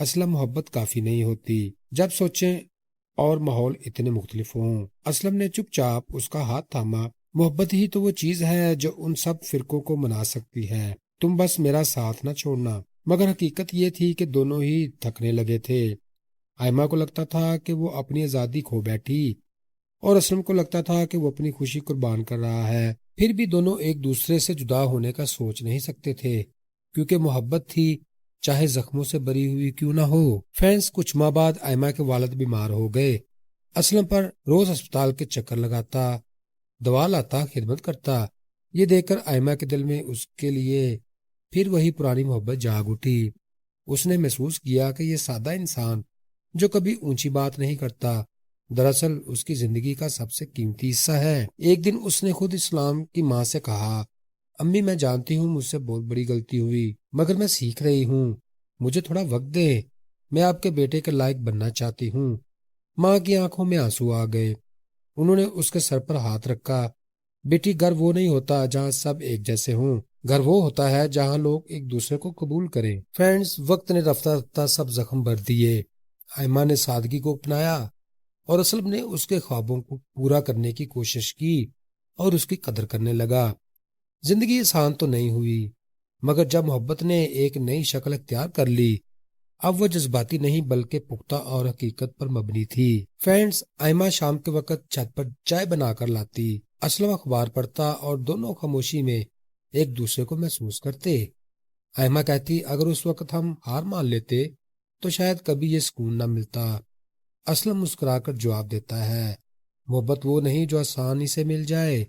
اسلم محبت کافی نہیں ہوتی جب سوچیں اور ماحول اتنے مختلف ہوں۔ اسلم نے چپ چاپ اس کا ہاتھ تھاما۔ محبت ہی تو وہ چیز ہے جو ان سب فرقوں کو منا سکتی ہے، تم بس میرا ساتھ نہ چھوڑنا۔ مگر حقیقت یہ تھی کہ دونوں ہی تھکنے لگے تھے۔ آئمہ کو لگتا تھا کہ وہ اپنی آزادی کھو بیٹھی اور اسلم کو لگتا تھا کہ وہ اپنی خوشی قربان کر رہا ہے۔ پھر بھی دونوں ایک دوسرے سے جدا ہونے کا سوچ نہیں سکتے تھے، کیونکہ محبت تھی، چاہے زخموں سے بری ہوئی کیوں نہ ہو۔ فرینڈز، کچھ ماہ بعد آئمہ کے والد بیمار ہو گئے۔ اسلم پر روز ہسپتال کے چکر لگاتا، دوا لاتا، خدمت کرتا۔ یہ دیکھ کر آئمہ کے دل میں اس کے لیے پھر وہی پرانی محبت جاگ اٹھی۔ اس نے محسوس کیا کہ یہ سادہ انسان جو کبھی اونچی بات نہیں کرتا، دراصل اس کی زندگی کا سب سے قیمتی حصہ ہے۔ ایک دن اس نے خود اسلام کی ماں سے کہا، امی میں جانتی ہوں مجھ سے بہت بڑی غلطی ہوئی، مگر میں سیکھ رہی ہوں، مجھے تھوڑا وقت دے، میں آپ کے بیٹے کے لائق بننا چاہتی ہوں۔ ماں کی آنکھوں میں آنسو آ گئے۔ انہوں نے اس کے سر پر ہاتھ رکھا۔ بیٹی، گھر وہ نہیں ہوتا جہاں سب ایک جیسے ہوں، گھر وہ ہوتا ہے جہاں لوگ ایک دوسرے کو قبول کریں۔ فرینڈز، وقت نے رفتہ رفتہ سب زخم بھر دیے۔ آئمہ نے سادگی کو اپنایا اور اسلم نے اس کے خوابوں کو پورا کرنے کی کوشش کی اور اس کی قدر کرنے لگا۔ زندگی آسان تو نہیں ہوئی، مگر جب محبت نے ایک نئی شکل اختیار کر لی، اب وہ جذباتی نہیں بلکہ پختہ اور حقیقت پر مبنی تھی۔ فرینڈز، آئمہ شام کے وقت چھت پر چائے بنا کر لاتی، اسلم اخبار پڑھتا اور دونوں خاموشی میں ایک دوسرے کو محسوس کرتے۔ آئمہ کہتی، اگر اس وقت ہم ہار مان لیتے تو شاید کبھی یہ سکون نہ ملتا۔ اسلم مسکرا کر جواب دیتا ہے، محبت وہ نہیں جو آسانی سے مل جائے،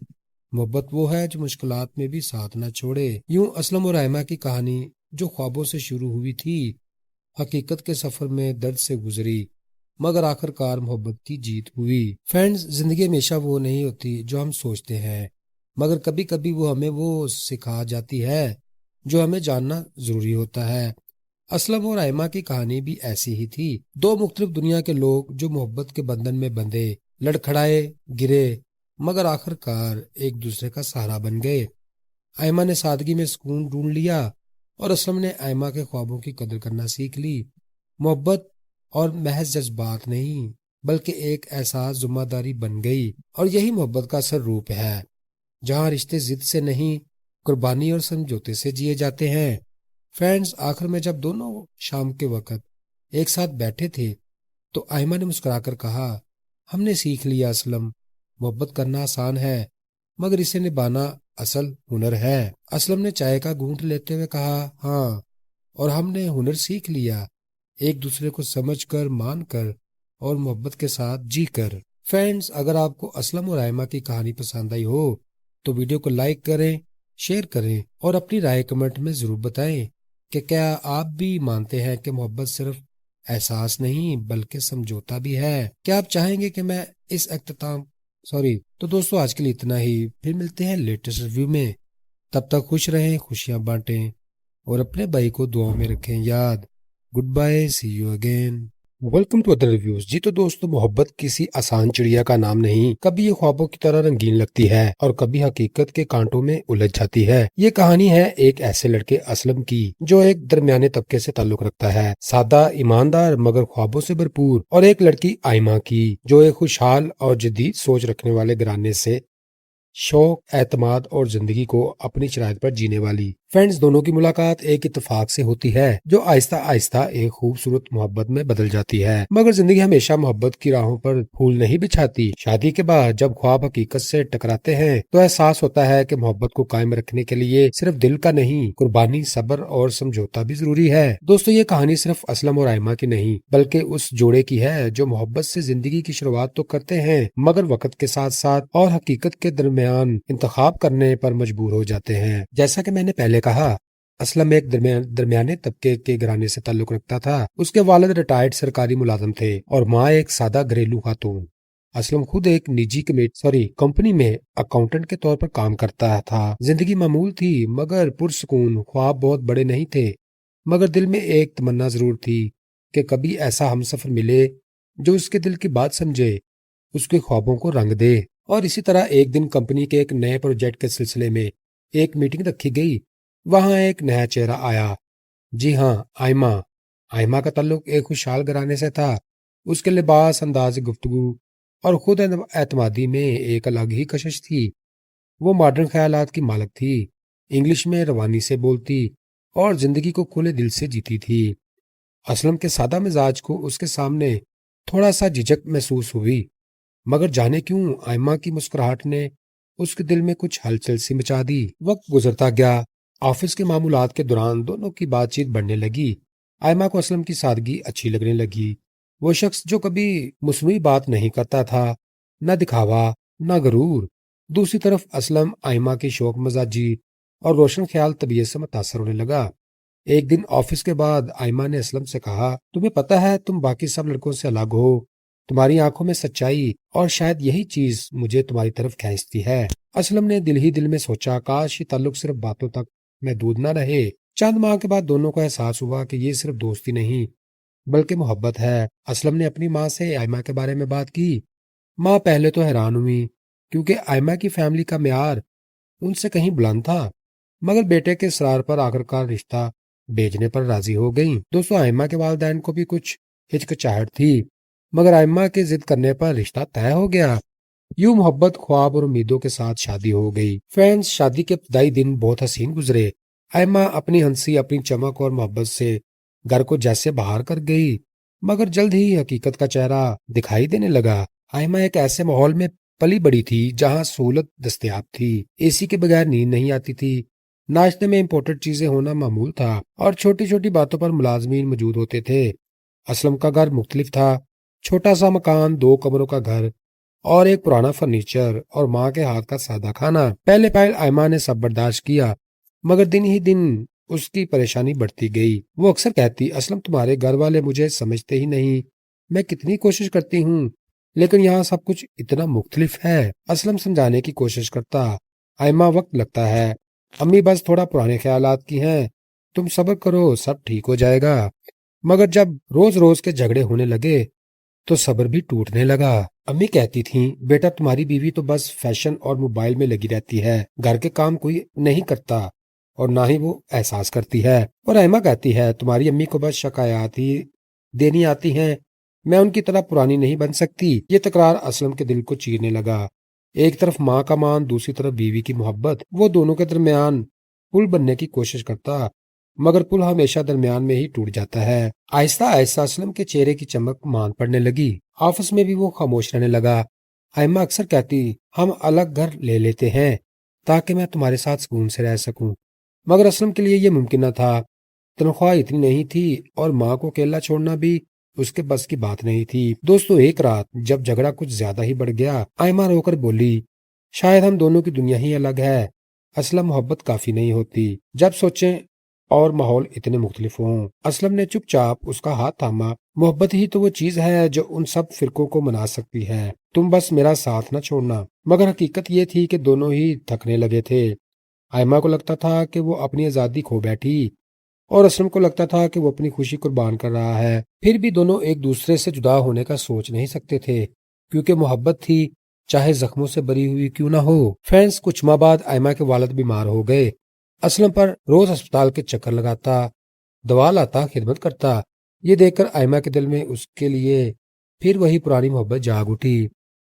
محبت وہ ہے جو مشکلات میں بھی ساتھ نہ چھوڑے۔ یوں اسلم اور آئمہ کی کہانی جو خوابوں سے شروع ہوئی تھی، حقیقت کے سفر میں درد سے گزری، مگر آخر کار محبت کی جیت ہوئی۔ فرینڈز، زندگی ہمیشہ وہ نہیں ہوتی جو ہم سوچتے ہیں، مگر کبھی کبھی وہ ہمیں وہ سکھا جاتی ہے جو ہمیں جاننا ضروری ہوتا ہے۔ اسلم اور آئمہ کی کہانی بھی ایسی ہی تھی، دو مختلف دنیا کے لوگ جو محبت کے بندھن میں بندھے، لڑکھڑائے، گرے، مگر آخر کار ایک دوسرے کا سہارا بن گئے۔ آئمہ نے سادگی میں سکون ڈھونڈ لیا اور اسلم نے آئمہ کے خوابوں کی قدر کرنا سیکھ لی۔ محبت اور محض جذبات نہیں بلکہ ایک احساس ذمہ داری بن گئی، اور یہی محبت کا اصل روپ ہے، جہاں رشتے ضد سے نہیں، قربانی اور سمجھوتے سے جیے جاتے ہیں۔ فرینڈز، آخر میں جب دونوں شام کے وقت ایک ساتھ بیٹھے تھے تو آئمہ نے مسکرا کر کہا، ہم نے سیکھ لیا اسلم، محبت کرنا آسان ہے مگر اسے نبھانا اصل ہنر ہے۔ اسلم نے چائے کا گھونٹ لیتے ہوئے کہا، ہاں، اور ہم نے ہنر سیکھ لیا، ایک دوسرے کو سمجھ کر، مان کر اور محبت کے ساتھ جی کر۔ فرینڈز، اگر آپ کو اسلم اور آئمہ کی کہانی پسند آئی ہو تو ویڈیو کو لائک کریں، شیئر کریں اور اپنی رائے کمنٹ میں ضرور بتائیں کہ کیا آپ بھی مانتے ہیں کہ محبت صرف احساس نہیں بلکہ سمجھوتا بھی ہے۔ کیا آپ چاہیں گے کہ میں اس تو دوستو، آج کے لیے اتنا ہی، پھر ملتے ہیں لیٹسٹ ریویو میں۔ تب تک خوش رہیں، خوشیاں بانٹیں اور اپنے بھائی کو دعاؤں میں رکھیں یاد۔ Good bye, see you again. Welcome to other reviews. جی تو دوستو، محبت کسی آسان چڑیا کا نام نہیں، کبھی یہ خوابوں کی طرح رنگین لگتی ہے اور کبھی حقیقت کے کانٹوں میں الجھ جاتی ہے۔ یہ کہانی ہے ایک ایسے لڑکے اسلم کی جو ایک درمیانے طبقے سے تعلق رکھتا ہے، سادہ، ایماندار مگر خوابوں سے بھرپور، اور ایک لڑکی آئمہ کی جو ایک خوشحال اور جدید سوچ رکھنے والے گھرانے سے شوق، اعتماد اور زندگی کو اپنی شرائط پر جینے والی۔ فرینڈز، دونوں کی ملاقات ایک اتفاق سے ہوتی ہے جو آہستہ آہستہ ایک خوبصورت محبت میں بدل جاتی ہے، مگر زندگی ہمیشہ محبت کی راہوں پر پھول نہیں بچھاتی۔ شادی کے بعد جب خواب حقیقت سے ٹکراتے ہیں تو احساس ہوتا ہے کہ محبت کو قائم رکھنے کے لیے صرف دل کا نہیں، قربانی، صبر اور سمجھوتا بھی ضروری ہے۔ دوستو، یہ کہانی صرف اسلم اور آئمہ کی نہیں بلکہ اس جوڑے کی ہے جو محبت سے زندگی کی شروعات تو کرتے ہیں مگر وقت کے ساتھ ساتھ اور حقیقت کے درمیان انتخاب کرنے پر مجبور ہو جاتے ہیں۔ جیسا کہ میں نے پہلے کہا، اسلم ایک درمیانے طبقے کے گھرانے سے تعلق رکھتا تھا۔ اس کے والد ریٹائرڈ سرکاری ملازم تھے اور ماں ایک سادہ گھریلو خاتون۔ اسلم خود ایک نجی کمپنی میں اکاؤنٹنٹ کے طور پر کام کرتا تھا۔ زندگی معمول تھی مگر پرسکون، خواب بہت بڑے نہیں تھے مگر دل میں ایک تمنا ضرور تھی کہ کبھی ایسا ہمسفر ملے جو اس کے دل کی بات سمجھے، اس کے خوابوں کو رنگ دے۔ اور اسی طرح ایک دن کمپنی کے ایک نئے پروجیکٹ کے سلسلے میں ایک میٹنگ رکھی گئی۔ وہاں ایک نیا چہرہ آیا، جی ہاں، آئمہ۔ آئمہ کا تعلق ایک خوشحال گھرانے سے تھا۔ اس کے لباس، انداز گفتگو اور خود اعتمادی میں ایک الگ ہی کشش تھی۔ وہ ماڈرن خیالات کی مالک تھی، انگلش میں روانی سے بولتی اور زندگی کو کھلے دل سے جیتی تھی۔ اسلم کے سادہ مزاج کو اس کے سامنے تھوڑا سا جھجک محسوس ہوئی، مگر جانے کیوں آئمہ کی مسکراہٹ نے اس کے دل میں کچھ ہلچل سی مچا دی۔ وقت گزرتا گیا، آفس کے معمولات کے دوران دونوں کی بات چیت بڑھنے لگی۔ آئمہ کو اسلم کی سادگی اچھی لگنے لگی، وہ شخص جو کبھی مصنوعی بات نہیں کرتا تھا، نہ دکھاوا نہ غرور۔ دوسری طرف اسلم آئمہ کی شوق مزاجی اور روشن خیال طبیعت سے متاثر ہونے لگا۔ ایک دن آفس کے بعد آئمہ نے اسلم سے کہا، تمہیں پتہ ہے تم باقی سب لڑکوں سے الگ ہو، تمہاری آنکھوں میں سچائی اور شاید یہی چیز مجھے تمہاری طرف کھینچتی ہے۔ اسلم نے دل ہی دل میں سوچا، کاش یہ تعلق صرف باتوں تک محدود نہ رہے۔ چند ماہ کے بعد دونوں کو احساس ہوا کہ یہ صرف دوستی نہیں بلکہ محبت ہے۔ اسلم نے اپنی ماں سے آئمہ کے بارے میں بات کی۔ ماں پہلے تو حیران ہوئی کیونکہ آئمہ کی فیملی کا معیار ان سے کہیں بلند تھا، مگر بیٹے کے اصرار پر آخرکار رشتہ بھیجنے پر راضی ہو گئیں۔ دوستوں، آئمہ کے والدین کو بھی کچھ ہچکچاہٹ تھی، مگر آئمہ کے ضد کرنے پر رشتہ طے ہو گیا۔ یوں محبت، خواب اور امیدوں کے ساتھ شادی ہو گئی۔ فرینڈز، شادی کے ابتدائی دن بہت حسین گزرے۔ آئمہ اپنی ہنسی، اپنی چمک اور محبت سے گھر کو جیسے باہر کر گئی، مگر جلد ہی حقیقت کا چہرہ دکھائی دینے لگا۔ آئمہ ایک ایسے ماحول میں پلی بڑی تھی جہاں سہولت دستیاب تھی، اے سی کے بغیر نیند نہیں آتی تھی، ناشتے میں امپورٹڈ چیزیں ہونا معمول تھا اور چھوٹی چھوٹی باتوں پر ملازمین موجود ہوتے تھے۔ اسلم کا گھر مختلف تھا، چھوٹا سا مکان، 2 کمروں کا گھر اور ایک پرانا فرنیچر اور ماں کے ہاتھ کا سادہ کھانا۔ پہلے پہل آئمہ نے سب برداشت کیا، مگر دن ہی دن اس کی پریشانی بڑھتی گئی۔ وہ اکثر کہتی، اسلم تمہارے گھر والے مجھے سمجھتے ہی نہیں، میں کتنی کوشش کرتی ہوں لیکن یہاں سب کچھ اتنا مختلف ہے۔ اسلم سمجھانے کی کوشش کرتا، آئمہ وقت لگتا ہے، امی بس تھوڑا پرانے خیالات کی ہیں، تم صبر کرو سب ٹھیک ہو جائے گا۔ مگر جب روز روز کے جھگڑے ہونے لگے تو صبر بھی ٹوٹنے لگا۔ امی کہتی تھیں، بیٹا تمہاری بیوی تو بس فیشن اور موبائل میں لگی رہتی ہے، گھر کے کام کوئی نہیں کرتا اور نہ ہی وہ احساس کرتی ہے۔ اور آئمہ کہتی ہے، تمہاری امی کو بس شکایات ہی دینی آتی ہیں، میں ان کی طرح پرانی نہیں بن سکتی۔ یہ تکرار اسلم کے دل کو چیرنے لگا۔ ایک طرف ماں کا مان، دوسری طرف بیوی کی محبت، وہ دونوں کے درمیان پل بننے کی کوشش کرتا، مگر پل ہمیشہ درمیان میں ہی ٹوٹ جاتا ہے۔ آہستہ آہستہ اسلم کے چہرے کی چمک مان پڑنے لگی، آفس میں بھی وہ خاموش رہنے لگا۔ آئمہ اکثر کہتی، ہم الگ گھر لے لیتے ہیں تاکہ میں تمہارے ساتھ سکون سے رہ سکوں، مگر اسلم کے لیے یہ ممکن نہ تھا، تنخواہ اتنی نہیں تھی اور ماں کو اکیلا چھوڑنا بھی اس کے بس کی بات نہیں تھی۔ دوستو، ایک رات جب جھگڑا کچھ زیادہ ہی بڑھ گیا، آئمہ رو کر بولی، شاید ہم دونوں کی دنیا ہی الگ ہے، اسلم محبت کافی نہیں ہوتی جب سوچیں اور ماحول اتنے مختلف ہوں۔ اسلم نے چپ چاپ اس کا ہاتھ تھاما، محبت ہی تو وہ چیز ہے جو ان سب فرقوں کو منا سکتی ہے، تم بس میرا ساتھ نہ چھوڑنا۔ مگر حقیقت یہ تھی کہ دونوں ہی تھکنے لگے تھے۔ آئمہ کو لگتا تھا کہ وہ اپنی آزادی کھو بیٹھی اور اسلم کو لگتا تھا کہ وہ اپنی خوشی قربان کر رہا ہے۔ پھر بھی دونوں ایک دوسرے سے جدا ہونے کا سوچ نہیں سکتے تھے، کیونکہ محبت تھی، چاہے زخموں سے بری ہوئی کیوں نہ ہو۔ فرینڈز، کچھ ماہ بعد آئمہ کے والد بیمار ہو گئے۔ اسلم پر روز ہسپتال کے چکر لگاتا، دوا لاتا، خدمت کرتا۔ یہ دیکھ کر آئمہ کے دل میں اس کے لیے پھر وہی پرانی محبت جاگ اٹھی۔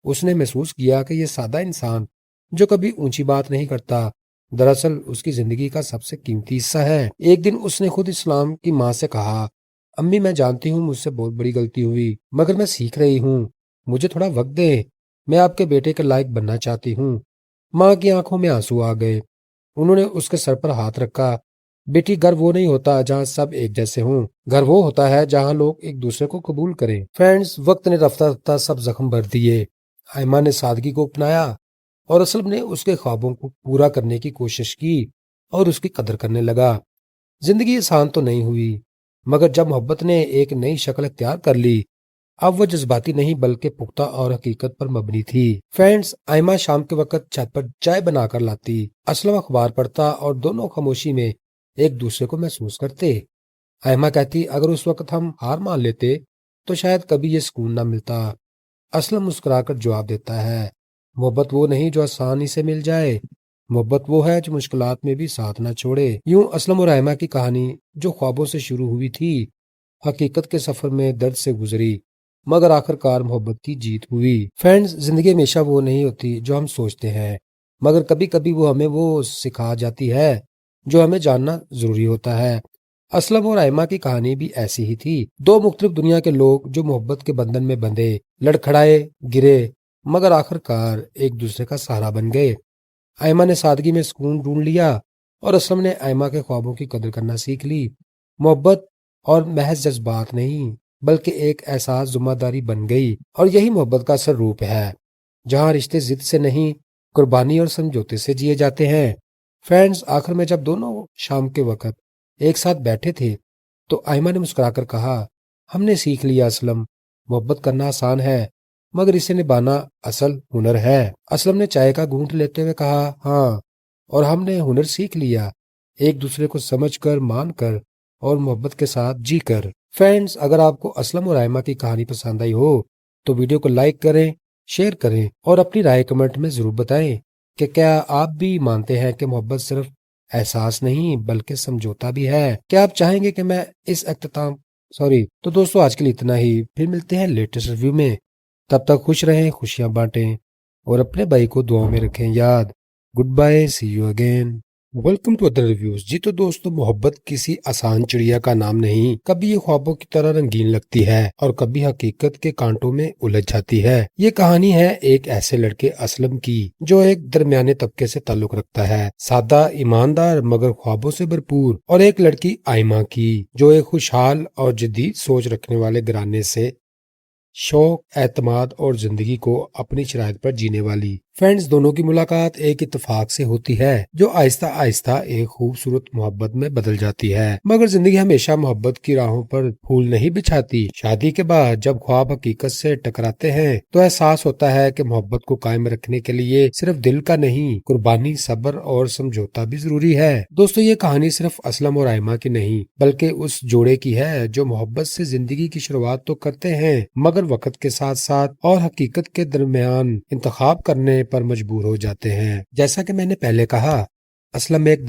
اس نے محسوس کیا کہ یہ سادہ انسان جو کبھی اونچی بات نہیں کرتا، دراصل اس کی زندگی کا سب سے قیمتی حصہ ہے۔ ایک دن اس نے خود اسلام کی ماں سے کہا، امی میں جانتی ہوں مجھ سے بہت بڑی غلطی ہوئی، مگر میں سیکھ رہی ہوں، مجھے تھوڑا وقت دے، میں آپ کے بیٹے کے لائق بننا چاہتی ہوں۔ ماں کی آنکھوں میں آنسو آ گئے، انہوں نے اس کے سر پر ہاتھ رکھا، بیٹی گھر وہ نہیں ہوتا جہاں سب ایک جیسے ہوں، گھر وہ ہوتا ہے جہاں لوگ ایک دوسرے کو قبول کریں۔ فرینڈز، وقت نے رفتہ رفتہ سب زخم بھر دیے۔ آئمہ نے سادگی کو اپنایا اور اسلم نے اس کے خوابوں کو پورا کرنے کی کوشش کی اور اس کی قدر کرنے لگا۔ زندگی آسان تو نہیں ہوئی، مگر جب محبت نے ایک نئی شکل اختیار کر لی، اب وہ جذباتی نہیں بلکہ پختہ اور حقیقت پر مبنی تھی۔ فرینڈز، آئمہ شام کے وقت چھت پر چائے بنا کر لاتی، اسلم اخبار پڑھتا اور دونوں خاموشی میں ایک دوسرے کو محسوس کرتے۔ آئمہ کہتی، اگر اس وقت ہم ہار مان لیتے تو شاید کبھی یہ سکون نہ ملتا۔ اسلم مسکرا کر جواب دیتا ہے، محبت وہ نہیں جو آسانی سے مل جائے، محبت وہ ہے جو مشکلات میں بھی ساتھ نہ چھوڑے۔ یوں اسلم اور آئمہ کی کہانی جو خوابوں سے شروع ہوئی تھی حقیقت کے سفر میں درد سے گزری، مگر آخرکار محبت کی جیت ہوئی۔ فرینڈز، زندگی ہمیشہ وہ نہیں ہوتی جو ہم سوچتے ہیں، مگر کبھی کبھی وہ ہمیں وہ سکھا جاتی ہے جو ہمیں جاننا ضروری ہوتا ہے۔ اسلم اور آئمہ کی کہانی بھی ایسی ہی تھی، دو مختلف دنیا کے لوگ جو محبت کے بندھن میں بندھے، لڑکھڑائے، گرے، مگر آخرکار ایک دوسرے کا سہارا بن گئے۔ آئمہ نے سادگی میں سکون ڈھونڈ لیا اور اسلم نے آئمہ کے خوابوں کی قدر کرنا سیکھ لی۔ محبت اور محض جذبات نہیں بلکہ ایک احساس ذمہ داری بن گئی، اور یہی محبت کا اصل روپ ہے، جہاں رشتے ضد سے نہیں، قربانی اور سمجھوتے سے جیے جاتے ہیں۔ فرینڈز، آخر میں جب دونوں شام کے وقت ایک ساتھ بیٹھے تھے تو آئمہ نے مسکرا کر کہا، ہم نے سیکھ لیا اسلم، محبت کرنا آسان ہے مگر اسے نبھانا اصل ہنر ہے۔ اسلم نے چائے کا گھونٹ لیتے ہوئے کہا، ہاں، اور ہم نے ہنر سیکھ لیا، ایک دوسرے کو سمجھ کر، مان کر اور محبت کے ساتھ جی کر۔ فرینڈز، اگر آپ کو اسلم اور آئمہ کی کہانی پسند آئی ہو تو ویڈیو کو لائک کریں، شیئر کریں اور اپنی رائے کمنٹ میں ضرور بتائیں کہ کیا آپ بھی مانتے ہیں کہ محبت صرف احساس نہیں بلکہ سمجھوتا بھی ہے۔ کیا آپ چاہیں گے کہ میں اس اختتام تو دوستو، آج کے لیے اتنا ہی، پھر ملتے ہیں لیٹسٹ ریویو میں۔ تب تک خوش رہیں، خوشیاں بانٹیں اور اپنے بھائی کو دعاؤں میں رکھیں یاد۔ Good bye, see you again, welcome to other reviews. جی تو دوستو، محبت کسی آسان چڑیا کا نام نہیں، کبھی یہ خوابوں کی طرح رنگین لگتی ہے اور کبھی حقیقت کے کانٹوں میں الجھ جاتی ہے۔ یہ کہانی ہے ایک ایسے لڑکے اسلم کی جو ایک درمیانے طبقے سے تعلق رکھتا ہے، سادہ، ایماندار مگر خوابوں سے بھرپور، اور ایک لڑکی آئمہ کی جو ایک خوشحال اور جدید سوچ رکھنے والے گھرانے سے شوق، اعتماد اور زندگی کو اپنی شرائط پر جینے والی۔ فرینڈز، دونوں کی ملاقات ایک اتفاق سے ہوتی ہے جو آہستہ آہستہ ایک خوبصورت محبت میں بدل جاتی ہے، مگر زندگی ہمیشہ محبت کی راہوں پر پھول نہیں بچھاتی۔ شادی کے بعد جب خواب حقیقت سے ٹکراتے ہیں تو احساس ہوتا ہے کہ محبت کو قائم رکھنے کے لیے صرف دل کا نہیں، قربانی، صبر اور سمجھوتا بھی ضروری ہے۔ دوستو، یہ کہانی صرف اسلم اور آئمہ کی نہیں بلکہ اس جوڑے کی ہے جو محبت سے زندگی کی شروعات تو کرتے ہیں مگر وقت کے ساتھ ساتھ اور حقیقت کے درمیان انتخاب کرنے پر مجبور ہو جاتے ہیں۔ جیسا کہ میں نے پہلے کہا، اسلم ایک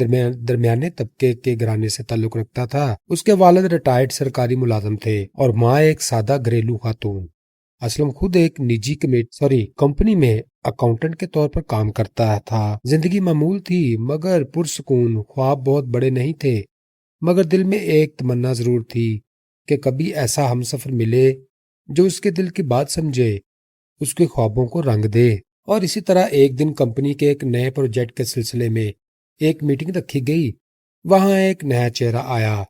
درمیانے طبقے کے گھرانے سے تعلق رکھتا تھا۔ اس کے والد ریٹائرڈ سرکاری ملازم تھے اور ماں ایک سادہ گھریلو خاتون۔ اسلم خود ایک نجی کمپنی میں اکاؤنٹنٹ کے طور پر کام کرتا تھا۔ زندگی معمول تھی مگر پرسکون، خواب بہت بڑے نہیں تھے مگر دل میں ایک تمنا ضرور تھی کہ کبھی ایسا ہمسفر ملے جو اس کے دل کی بات سمجھے، اس کے خوابوں کو رنگ دے۔ اور اسی طرح ایک دن کمپنی کے ایک نئے پروجیکٹ کے سلسلے میں ایک میٹنگ رکھی گئی۔ وہاں ایک نیا چہرہ آیا،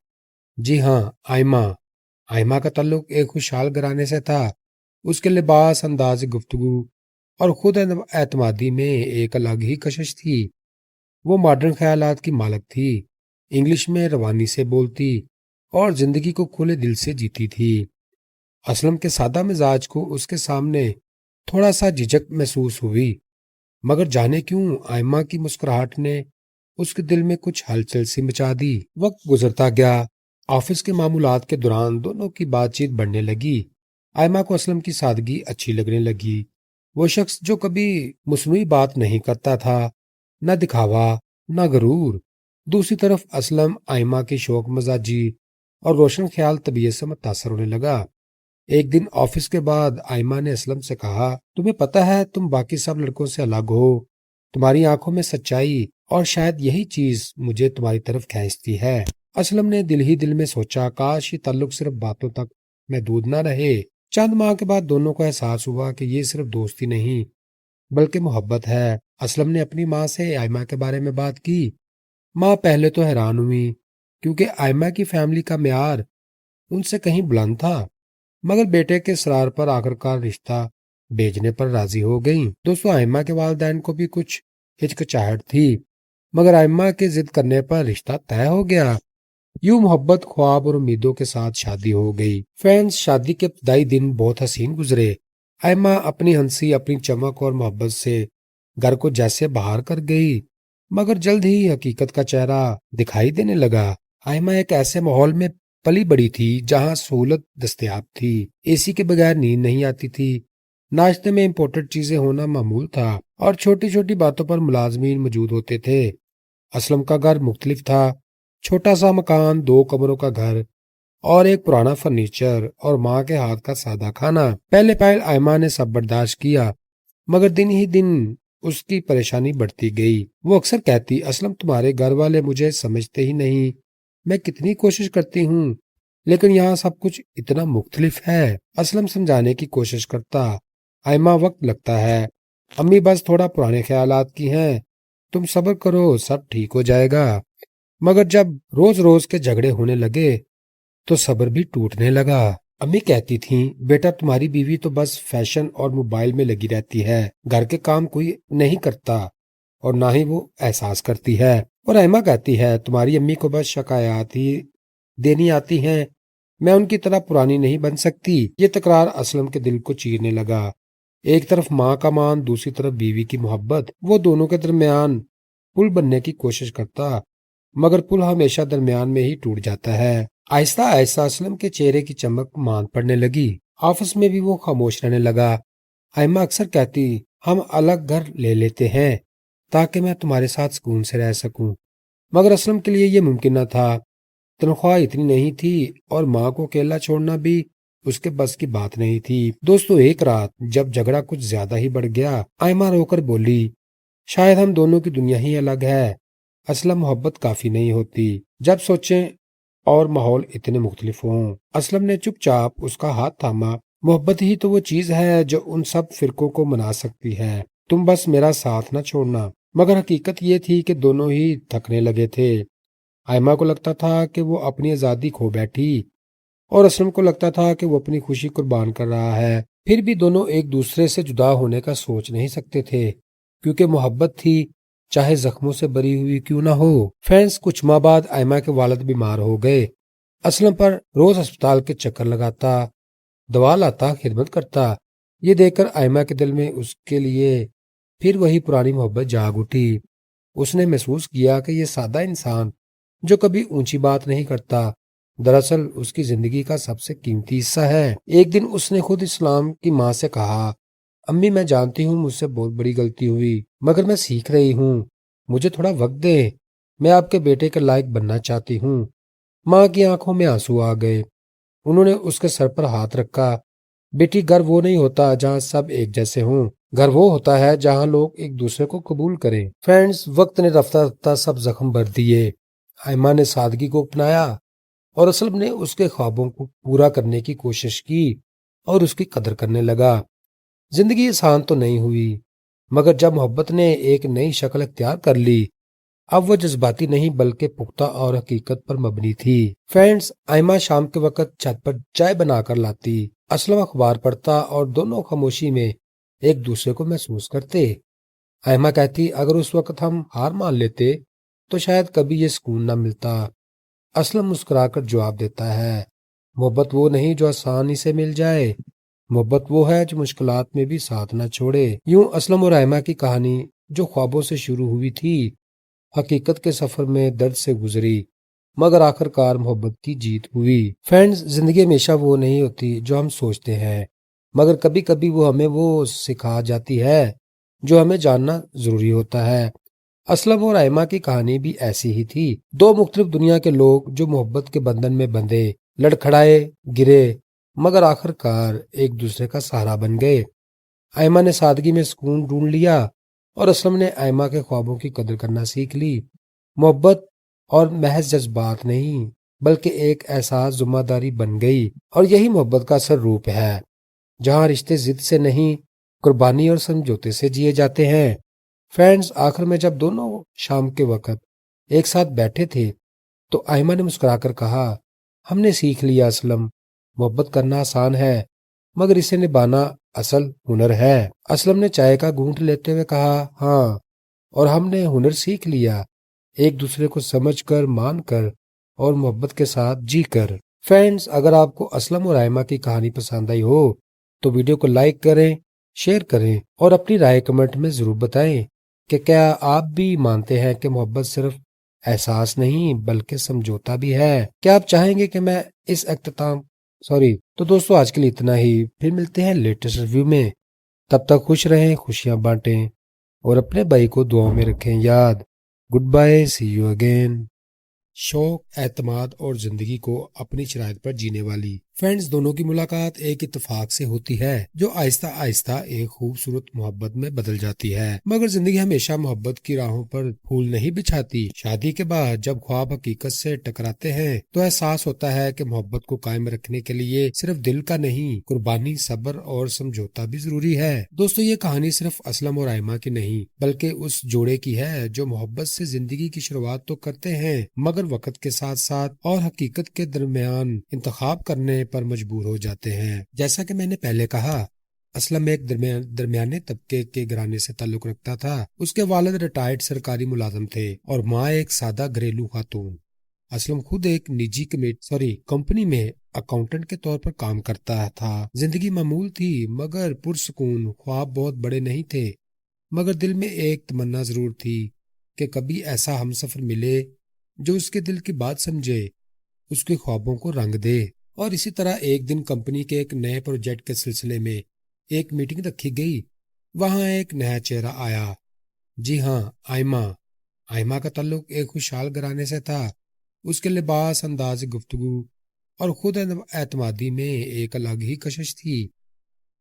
جی ہاں، آئمہ کا تعلق ایک خوشحال گھرانے سے تھا۔ اس کے لباس، انداز گفتگو اور خود اعتمادی میں ایک الگ ہی کشش تھی۔ وہ ماڈرن خیالات کی مالک تھی، انگلش میں روانی سے بولتی اور زندگی کو کھلے دل سے جیتی تھی۔ اسلم کے سادہ مزاج کو اس کے سامنے تھوڑا سا جھجک محسوس ہوئی، مگر جانے کیوں آئمہ کی مسکراہٹ نے اس کے دل میں کچھ ہلچل سی مچا دی۔ وقت گزرتا گیا، آفس کے معمولات کے دوران دونوں کی بات چیت بڑھنے لگی۔ آئمہ کو اسلم کی سادگی اچھی لگنے لگی، وہ شخص جو کبھی مصنوعی بات نہیں کرتا تھا، نہ دکھاوا، نہ غرور۔ دوسری طرف اسلم آئمہ کی شوق مزاجی اور روشن خیال طبیعت سے متاثر ہونے لگا۔ ایک دن آفس کے بعد آئمہ نے اسلم سے کہا، تمہیں پتہ ہے تم باقی سب لڑکوں سے الگ ہو، تمہاری آنکھوں میں سچائی، اور شاید یہی چیز مجھے تمہاری طرف کھینچتی ہے۔ اسلم نے دل ہی دل میں سوچا، کاش یہ تعلق صرف باتوں تک محدود نہ رہے۔ چند ماہ کے بعد دونوں کو احساس ہوا کہ یہ صرف دوستی نہیں بلکہ محبت ہے۔ اسلم نے اپنی ماں سے آئمہ کے بارے میں بات کی۔ ماں پہلے تو حیران ہوئی کیونکہ آئمہ کی فیملی کا معیار ان سے کہیں بلند تھا، مگر بیٹے کے اصرار پر آخرکار رشتہ بھیجنے پر راضی ہو گئیں۔ دوستو، آئمہ کے والدین کو بھی کچھ ہچکچاہٹ تھی مگر آئمہ کے ضد کرنے پر رشتہ طے ہو گیا۔ یوں محبت، خواب اور امیدوں کے ساتھ شادی ہو گئی۔ فرینڈز، شادی کے ابتدائی دن بہت حسین گزرے۔ آئمہ اپنی ہنسی، اپنی چمک اور محبت سے گھر کو جیسے بہار کر گئی، مگر جلد ہی حقیقت کا چہرہ دکھائی دینے لگا۔ آئمہ ایک ایسے ماحول میں پلی بڑی تھی جہاں سہولت دستیاب تھی، اے سی کے بغیر نیند نہیں آتی تھی، ناشتے میں امپورٹڈ چیزیں ہونا معمول تھا اور چھوٹی چھوٹی باتوں پر ملازمین موجود ہوتے تھے۔ اسلم کا گھر مختلف تھا، چھوٹا سا مکان، 2 کمروں کا گھر اور ایک پرانا فرنیچر اور ماں کے ہاتھ کا سادہ کھانا۔ پہلے پہل ایما نے سب برداشت کیا، مگر دن ہی دن اس کی پریشانی بڑھتی گئی۔ وہ اکثر کہتی، اسلم تمہارے گھر والے مجھے سمجھتے ہی نہیں، میں کتنی کوشش کرتی ہوں لیکن یہاں سب کچھ اتنا مختلف ہے۔ اسلم سمجھانے کی کوشش کرتا، ایما وقت لگتا ہے، امی بس تھوڑا پرانے خیالات کی ہیں، تم صبر کرو سب ٹھیک ہو جائے گا۔ مگر جب روز روز کے جھگڑے ہونے لگے تو صبر بھی ٹوٹنے لگا۔ امی کہتی تھیں، بیٹا تمہاری بیوی تو بس فیشن اور موبائل میں لگی رہتی ہے، گھر کے کام کوئی نہیں کرتا اور نہ ہی وہ احساس کرتی ہے۔ اور ایما کہتی ہے، تمہاری امی کو بس شکایات ہی دینی آتی ہیں، میں ان کی طرح پرانی نہیں بن سکتی۔ یہ تکرار اسلم کے دل کو چیرنے لگا۔ ایک طرف ماں کا مان، دوسری طرف بیوی کی محبت، وہ دونوں کے درمیان پل بننے کی کوشش کرتا، مگر پل ہمیشہ درمیان میں ہی ٹوٹ جاتا ہے۔ آہستہ آہستہ اسلم کے چہرے کی چمک ماند پڑنے لگی، آفس میں بھی وہ خاموش رہنے لگا۔ ایما اکثر کہتی، ہم الگ گھر لے لیتے ہیں تاکہ میں تمہارے ساتھ سکون سے رہ سکوں، مگر اسلم کے لیے یہ ممکن نہ تھا، تنخواہ اتنی نہیں تھی اور ماں کو اکیلا چھوڑنا بھی اس کے بس کی بات نہیں تھی۔ دوستو، ایک رات جب جھگڑا کچھ زیادہ ہی بڑھ گیا، ایما رو کر بولی، شاید ہم دونوں کی دنیا ہی الگ ہے، اسلم محبت کافی نہیں ہوتی جب سوچیں اور ماحول اتنے مختلف ہوں۔ اسلم نے چپ چاپ اس کا ہاتھ تھاما، محبت ہی تو وہ چیز ہے جو ان سب فرقوں کو منا سکتی ہے، تم بس میرا ساتھ نہ چھوڑنا۔ مگر حقیقت یہ تھی کہ دونوں ہی تھکنے لگے تھے۔ ایما کو لگتا تھا کہ وہ اپنی آزادی کھو بیٹھی اور اسلم کو لگتا تھا کہ وہ اپنی خوشی قربان کر رہا ہے۔ پھر بھی دونوں ایک دوسرے سے جدا ہونے کا سوچ نہیں سکتے تھے، کیونکہ محبت تھی، چاہے زخموں سے بری ہوئی کیوں نہ ہو۔ فرینڈز، کچھ ماہ بعد ایما کے والد بیمار ہو گئے۔ اسلم پر روز ہسپتال کے چکر لگاتا، دوا لاتا، خدمت کرتا۔ یہ دیکھ کر ایما کے دل میں اس کے لیے پھر وہی پرانی محبت جاگ اٹھی۔ اس نے محسوس کیا کہ یہ سادہ انسان جو کبھی اونچی بات نہیں کرتا، دراصل اس کی زندگی کا سب سے قیمتی حصہ ہے۔ ایک دن اس نے خود اسلام کی ماں سے کہا، امی میں جانتی ہوں مجھ سے بہت بڑی غلطی ہوئی، مگر میں سیکھ رہی ہوں، مجھے تھوڑا وقت دے، میں آپ کے بیٹے کے لائق بننا چاہتی ہوں۔ ماں کی آنکھوں میں آنسو آ گئے، انہوں نے اس کے سر پر ہاتھ رکھا، بیٹی گھر وہ نہیں ہوتا جہاں سب ایک جیسے ہوں، گھر وہ ہوتا ہے جہاں لوگ ایک دوسرے کو قبول کریں۔ فرینڈز، وقت نے رفتہ رفتہ سب زخم بھر دیے۔ ایما نے سادگی کو اپنایا اور اسلم نے اس کے خوابوں کو پورا کرنے کی کوشش کی اور اس کی قدر کرنے لگا۔ زندگی آسان تو نہیں ہوئی، مگر جب محبت نے ایک نئی شکل اختیار کر لی، اب وہ جذباتی نہیں بلکہ پختہ اور حقیقت پر مبنی تھی۔ فرینڈز، ایما شام کے وقت چھت پر چائے بنا کر لاتی، اسلم اخبار پڑھتا اور دونوں خاموشی میں ایک دوسرے کو محسوس کرتے۔ ایما کہتی، اگر اس وقت ہم ہار مان لیتے تو شاید کبھی یہ سکون نہ ملتا۔ اسلم مسکرا کر جواب دیتا ہے، محبت وہ نہیں جو آسانی سے مل جائے، محبت وہ ہے جو مشکلات میں بھی ساتھ نہ چھوڑے۔ یوں اسلم اور ایما کی کہانی جو خوابوں سے شروع ہوئی تھی، حقیقت کے سفر میں درد سے گزری، مگر آخر کار محبت کی جیت ہوئی۔ فرینڈز، زندگی ہمیشہ وہ نہیں ہوتی جو ہم سوچتے ہیں، مگر کبھی کبھی وہ ہمیں وہ سکھا جاتی ہے جو ہمیں جاننا ضروری ہوتا ہے۔ اسلم اور ایما کی کہانی بھی ایسی ہی تھی، دو مختلف دنیا کے لوگ جو محبت کے بندھن میں بندھے، لڑکھڑائے، گرے، مگر آخر کار ایک دوسرے کا سہارا بن گئے۔ ایما نے سادگی میں سکون ڈھونڈ لیا اور اسلم نے ایما کے خوابوں کی قدر کرنا سیکھ لی۔ محبت اور محض جذبات نہیں بلکہ ایک احساس ذمہ داری بن گئی، اور یہی محبت کا اصل روپ ہے، جہاں رشتے ضد سے نہیں، قربانی اور سمجھوتے سے جیے جاتے ہیں۔ فرینڈز، آخر میں جب دونوں شام کے وقت ایک ساتھ بیٹھے تھے تو ایما نے مسکرا کر کہا، ہم نے سیکھ لیا اسلم، محبت کرنا آسان ہے مگر اسے نبھانا اصل ہنر ہے۔ اسلم نے چائے کا گھونٹ لیتے ہوئے کہا، ہاں، اور ہم نے ہنر سیکھ لیا، ایک دوسرے کو سمجھ کر، مان کر اور محبت کے ساتھ جی کر۔ فرینڈز، اگر آپ کو اسلم اور ایما کی کہانی پسند آئی ہو تو ویڈیو کو لائک کریں، شیئر کریں اور اپنی رائے کمنٹ میں ضرور بتائیں کہ کیا آپ بھی مانتے ہیں کہ محبت صرف احساس نہیں بلکہ سمجھوتا بھی ہے۔ کیا آپ چاہیں گے کہ میں اس تو دوستو، آج کے لیے اتنا ہی، پھر ملتے ہیں لیٹسٹ ریویو میں۔ تب تک خوش رہیں، خوشیاں بانٹیں اور اپنے بھائی کو دعاؤں میں رکھیں یاد۔ Good bye, see you again. شوق، اعتماد اور زندگی کو اپنی شرائط پر جینے والی۔ فرینڈز، دونوں کی ملاقات ایک اتفاق سے ہوتی ہے جو آہستہ آہستہ ایک خوبصورت محبت میں بدل جاتی ہے، مگر زندگی ہمیشہ محبت کی راہوں پر پھول نہیں بچھاتی۔ شادی کے بعد جب خواب حقیقت سے ٹکراتے ہیں تو احساس ہوتا ہے کہ محبت کو قائم رکھنے کے لیے صرف دل کا نہیں، قربانی، صبر اور سمجھوتا بھی ضروری ہے۔ دوستو، یہ کہانی صرف اسلم اور آئمہ کی نہیں بلکہ اس جوڑے کی ہے جو محبت سے زندگی کی شروعات تو کرتے ہیں مگر وقت کے ساتھ ساتھ اور حقیقت کے درمیان انتخاب کرنے پر مجبور ہو جاتے ہیں۔ جیسا کہ میں نے پہلے کہا، اسلم ایک درمیانے طبقے کے گھرانے سے تعلق رکھتا تھا۔ اس کے والد ریٹائرڈ سرکاری ملازم تھے اور ماں ایک سادہ گھریلو خاتون۔ اسلم خود ایک نجی کمپنی میں اکاؤنٹنٹ کے طور پر کام کرتا تھا۔ زندگی معمول تھی مگر پرسکون۔ خواب بہت بڑے نہیں تھے مگر دل میں ایک تمنا ضرور تھی کہ کبھی ایسا ہمسفر ملے جو اس کے دل کی بات سمجھے، اس کے خوابوں کو رنگ دے۔ اور اسی طرح ایک دن کمپنی کے ایک نئے پروجیکٹ کے سلسلے میں ایک میٹنگ رکھی گئی۔ وہاں ایک نیا چہرہ آیا۔ جی ہاں، آئمہ کا تعلق ایک خوشحال گھرانے سے تھا۔ اس کے لباس، انداز گفتگو اور خود اعتمادی میں ایک الگ ہی کشش تھی۔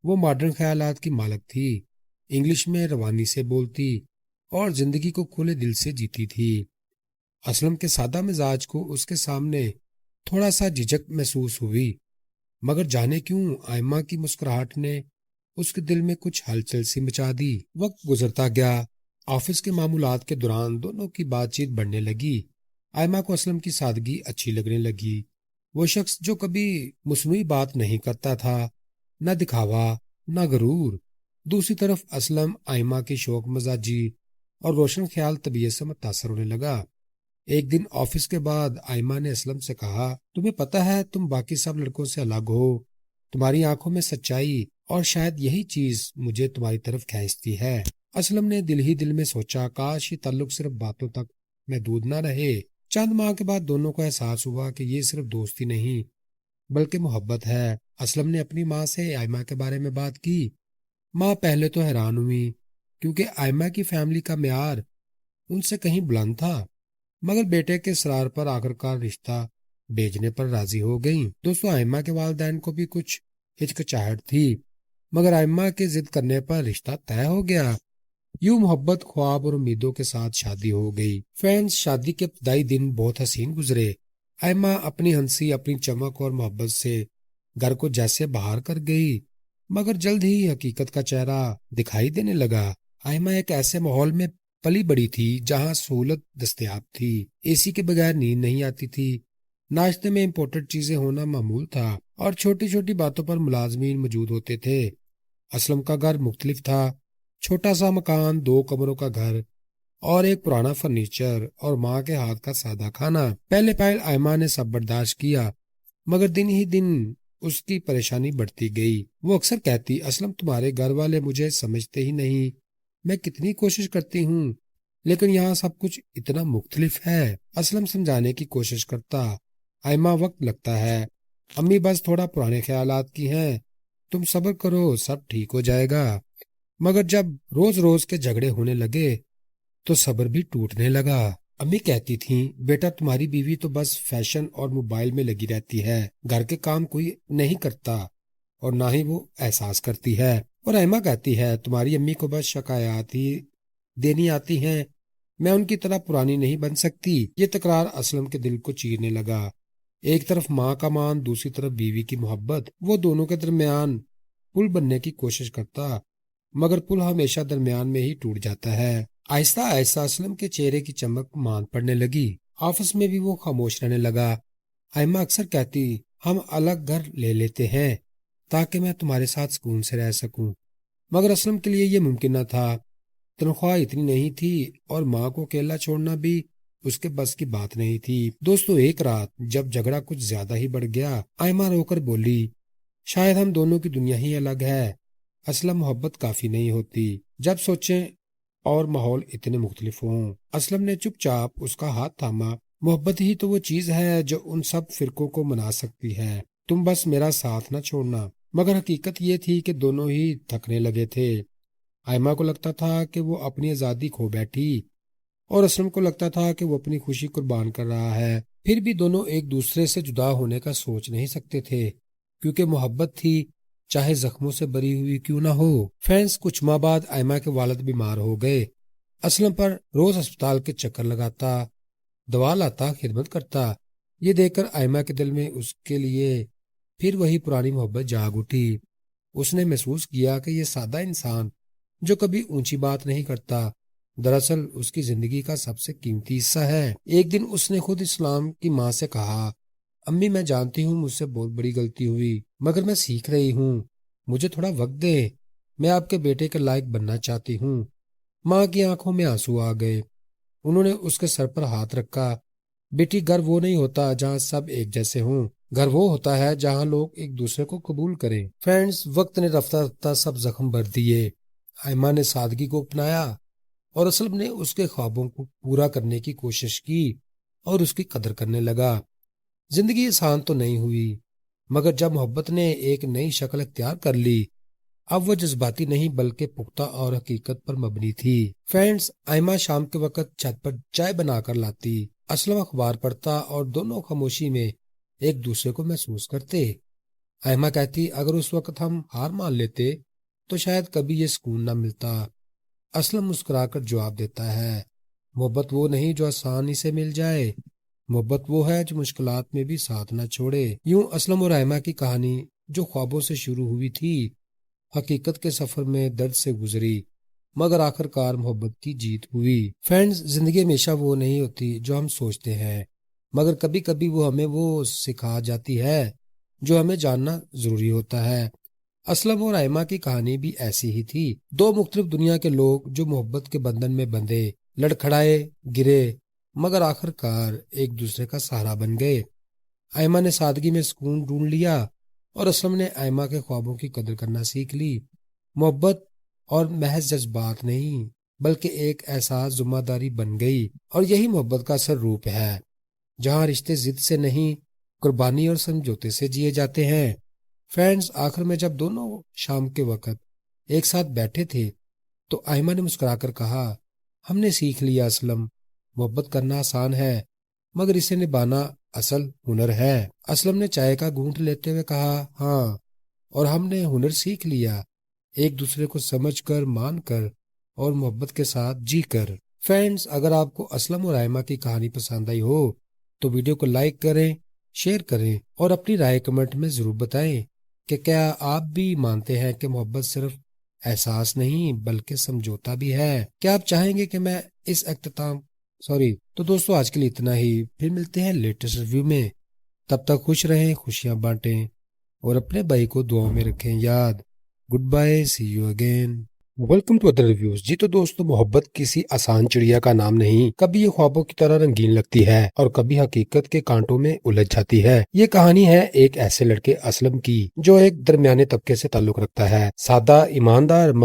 وہ ماڈرن خیالات کی مالک تھی، انگلش میں روانی سے بولتی اور زندگی کو کھلے دل سے جیتی تھی۔ اسلم کے سادہ مزاج کو اس کے سامنے تھوڑا سا جھجک محسوس ہوئی، مگر جانے کیوں آئمہ کی مسکراہٹ نے اس کے دل میں کچھ ہلچل سی مچا دی۔ وقت گزرتا گیا۔ آفس کے معمولات کے دوران دونوں کی بات چیت بڑھنے لگی۔ آئمہ کو اسلم کی سادگی اچھی لگنے لگی۔ وہ شخص جو کبھی مصنوعی بات نہیں کرتا تھا، نہ دکھاوا، نہ غرور۔ دوسری طرف اسلم آئمہ کی شوق مزاجی اور روشن خیال طبیعت سے متاثر ہونے لگا۔ ایک دن آفس کے بعد آئمہ نے اسلم سے کہا، تمہیں پتا ہے تم باقی سب لڑکوں سے الگ ہو، تمہاری آنکھوں میں سچائی اور شاید یہی چیز مجھے تمہاری طرف کھینچتی ہے۔ اسلم نے دل ہی دل میں سوچا، کاش یہ تعلق صرف باتوں تک محدود نہ رہے۔ چند ماہ کے بعد دونوں کو احساس ہوا کہ یہ صرف دوستی نہیں بلکہ محبت ہے۔ اسلم نے اپنی ماں سے آئمہ کے بارے میں بات کی۔ ماں پہلے تو حیران ہوئی کیونکہ آئمہ کی فیملی کا معیار ان سے کہیں بلند تھا، مگر بیٹے کے اصرار پر آخرکار رشتہ بھیجنے پر راضی ہو گئیں۔ دوستو، آئمہ کے والدین کو بھی کچھ ہچکچاہٹ تھی مگر آئمہ کے ضد کرنے پر رشتہ طے ہو گیا۔ یوں محبت، خواب اور امیدوں کے ساتھ شادی ہو گئی۔ فرینڈز، شادی کے ابتدائی دن بہت حسین گزرے۔ آئمہ اپنی ہنسی، اپنی چمک اور محبت سے گھر کو جیسے بہار کر گئی، مگر جلد ہی حقیقت کا چہرہ دکھائی دینے لگا۔ آئمہ ایک ایسے ماحول میں پلی بڑی تھی جہاں سہولت دستیاب تھی، اے سی کے بغیر نیند نہیں آتی تھی، ناشتے میں امپورٹڈ چیزیں ہونا معمول تھا اور چھوٹی چھوٹی باتوں پر ملازمین موجود ہوتے تھے۔ اسلم کا گھر مختلف تھا، چھوٹا سا مکان، 2 کمروں کا گھر اور ایک پرانا فرنیچر اور ماں کے ہاتھ کا سادہ کھانا۔ پہلے پہل آئمہ نے سب برداشت کیا مگر دن ہی دن اس کی پریشانی بڑھتی گئی۔ وہ اکثر کہتی، اسلم تمہارے گھر والے مجھے سمجھتے ہی نہیں، میں کتنی کوشش کرتی ہوں لیکن یہاں سب کچھ اتنا مختلف ہے۔ اسلم سمجھانے کی کوشش کرتا، آئمہ وقت لگتا ہے، امی بس تھوڑا پرانے خیالات کی ہیں، تم صبر کرو سب ٹھیک ہو جائے گا۔ مگر جب روز روز کے جھگڑے ہونے لگے تو صبر بھی ٹوٹنے لگا۔ امی کہتی تھیں، بیٹا تمہاری بیوی تو بس فیشن اور موبائل میں لگی رہتی ہے، گھر کے کام کوئی نہیں کرتا اور نہ ہی وہ احساس کرتی ہے۔ اور آئمہ کہتی ہے، تمہاری امی کو بس شکایات ہی دینی آتی ہیں، میں ان کی طرح پرانی نہیں بن سکتی۔ یہ تکرار اسلم کے دل کو چیرنے لگا۔ ایک طرف ماں کا مان، دوسری طرف بیوی کی محبت، وہ دونوں کے درمیان پل بننے کی کوشش کرتا مگر پل ہمیشہ درمیان میں ہی ٹوٹ جاتا ہے۔ آہستہ آہستہ اسلم کے چہرے کی چمک مان پڑنے لگی، آفس میں بھی وہ خاموش رہنے لگا۔ آئمہ اکثر کہتی، ہم الگ گھر لے لیتے ہیں تاکہ میں تمہارے ساتھ سکون سے رہ سکوں، مگر اسلم کے لیے یہ ممکن نہ تھا، تنخواہ اتنی نہیں تھی اور ماں کو اکیلا چھوڑنا بھی اس کے بس کی بات نہیں تھی۔ دوستو، ایک رات جب جھگڑا کچھ زیادہ ہی بڑھ گیا، آئمہ رو کر بولی، شاید ہم دونوں کی دنیا ہی الگ ہے، اسلم محبت کافی نہیں ہوتی جب سوچیں اور ماحول اتنے مختلف ہوں۔ اسلم نے چپ چاپ اس کا ہاتھ تھاما، محبت ہی تو وہ چیز ہے جو ان سب فرقوں کو منا سکتی ہے، تم بس میرا ساتھ نہ چھوڑنا۔ مگر حقیقت یہ تھی کہ دونوں ہی تھکنے لگے تھے۔ آئمہ کو لگتا تھا کہ وہ اپنی آزادی کھو بیٹھی اور اسلم کو لگتا تھا کہ وہ اپنی خوشی قربان کر رہا ہے۔ پھر بھی دونوں ایک دوسرے سے جدا ہونے کا سوچ نہیں سکتے تھے، کیونکہ محبت تھی، چاہے زخموں سے بری ہوئی کیوں نہ ہو۔ فرینڈز، کچھ ماہ بعد آئمہ کے والد بیمار ہو گئے۔ اسلم پر روز ہسپتال کے چکر لگاتا، دوا لاتا، خدمت کرتا۔ یہ دیکھ کر آئمہ کے دل میں اس کے لیے پھر وہی پرانی محبت جاگ اٹھی۔ اس نے محسوس کیا کہ یہ سادہ انسان جو کبھی اونچی بات نہیں کرتا، دراصل اس کی زندگی کا سب سے قیمتی حصہ ہے۔ ایک دن اس نے خود اسلام کی ماں سے کہا، امی میں جانتی ہوں مجھ سے بہت بڑی غلطی ہوئی، مگر میں سیکھ رہی ہوں، مجھے تھوڑا وقت دے، میں آپ کے بیٹے کے لائق بننا چاہتی ہوں۔ ماں کی آنکھوں میں آنسو آ گئے۔ انہوں نے اس کے سر پر ہاتھ رکھا۔ بیٹی، گھر وہ نہیں ہوتا جہاں سب ایک جیسے ہوں، گھر وہ ہوتا ہے جہاں لوگ ایک دوسرے کو قبول کریں۔ فرینڈز، وقت نے رفتہ رفتہ سب زخم بھر دیے۔ آئمہ نے سادگی کو اپنایا اور اسلم نے اس کے خوابوں کو پورا کرنے کی کوشش کی اور اس کی قدر کرنے لگا۔ زندگی آسان تو نہیں ہوئی، مگر جب محبت نے ایک نئی شکل اختیار کر لی، اب وہ جذباتی نہیں بلکہ پختہ اور حقیقت پر مبنی تھی۔ فرینڈز، آئمہ شام کے وقت چھت پر چائے بنا کر لاتی، اسلم اخبار پڑھتا اور دونوں خاموشی میں ایک دوسرے کو محسوس کرتے۔ آئمہ کہتی، اگر اس وقت ہم ہار مان لیتے تو شاید کبھی یہ سکون نہ ملتا۔ اسلم مسکرا کر جواب دیتا ہے، محبت وہ نہیں جو آسانی سے مل جائے، محبت وہ ہے جو مشکلات میں بھی ساتھ نہ چھوڑے۔ یوں اسلم اور آئمہ کی کہانی جو خوابوں سے شروع ہوئی تھی، حقیقت کے سفر میں درد سے گزری، مگر آخر کار محبت کی جیت ہوئی۔ فرینڈز، زندگی ہمیشہ وہ نہیں ہوتی جو ہم سوچتے ہیں، مگر کبھی کبھی وہ ہمیں وہ سکھا جاتی ہے جو ہمیں جاننا ضروری ہوتا ہے۔ اسلم اور آئمہ کی کہانی بھی ایسی ہی تھی، دو مختلف دنیا کے لوگ جو محبت کے بندھن میں بندھے، لڑکھڑائے، گرے، مگر آخر کار ایک دوسرے کا سہارا بن گئے۔ آئمہ نے سادگی میں سکون ڈھونڈ لیا اور اسلم نے آئمہ کے خوابوں کی قدر کرنا سیکھ لی۔ محبت اور محض جذبات نہیں بلکہ ایک احساس ذمہ داری بن گئی، اور یہی محبت کا اصل روپ ہے، جہاں رشتے ضد سے نہیں، قربانی اور سمجھوتے سے جیے جاتے ہیں۔ فرینڈز، آخر میں جب دونوں شام کے وقت ایک ساتھ بیٹھے تھے تو آئمہ نے مسکرا کر کہا، ہم نے سیکھ لیا اسلم، محبت کرنا آسان ہے مگر اسے نبھانا اصل ہنر ہے۔ اسلم نے چائے کا گھونٹ لیتے ہوئے کہا، ہاں، اور ہم نے ہنر سیکھ لیا، ایک دوسرے کو سمجھ کر، مان کر اور محبت کے ساتھ جی کر۔ فرینڈز، اگر آپ کو اسلم اور آئمہ کی کہانی پسند آئی ہو تو ویڈیو کو لائک کریں، شیئر کریں اور اپنی رائے کمنٹ میں ضرور بتائیں کہ کیا آپ بھی مانتے ہیں کہ محبت صرف احساس نہیں بلکہ سمجھوتا بھی ہے۔ کیا آپ چاہیں گے کہ میں اس تو دوستو، آج کے لیے اتنا ہی، پھر ملتے ہیں لیٹسٹ ریویو میں۔ تب تک خوش رہیں، خوشیاں بانٹیں اور اپنے بھائی کو دعاؤں میں رکھیں یاد۔ Good bye, see you again. Welcome to other reviews. جی تو دوستو، محبت کسی آسان چڑیا کا نام نہیں، کبھی یہ خوابوں کی طرح رنگین لگتی ہے اور کبھی حقیقت کے کانٹوں میں الجھ جاتی ہے۔ یہ کہانی ہے ایک ایسے لڑکے اسلم کی جو ایک درمیانے طبقے سے تعلق رکھتا ہے، سادہ، ایماندار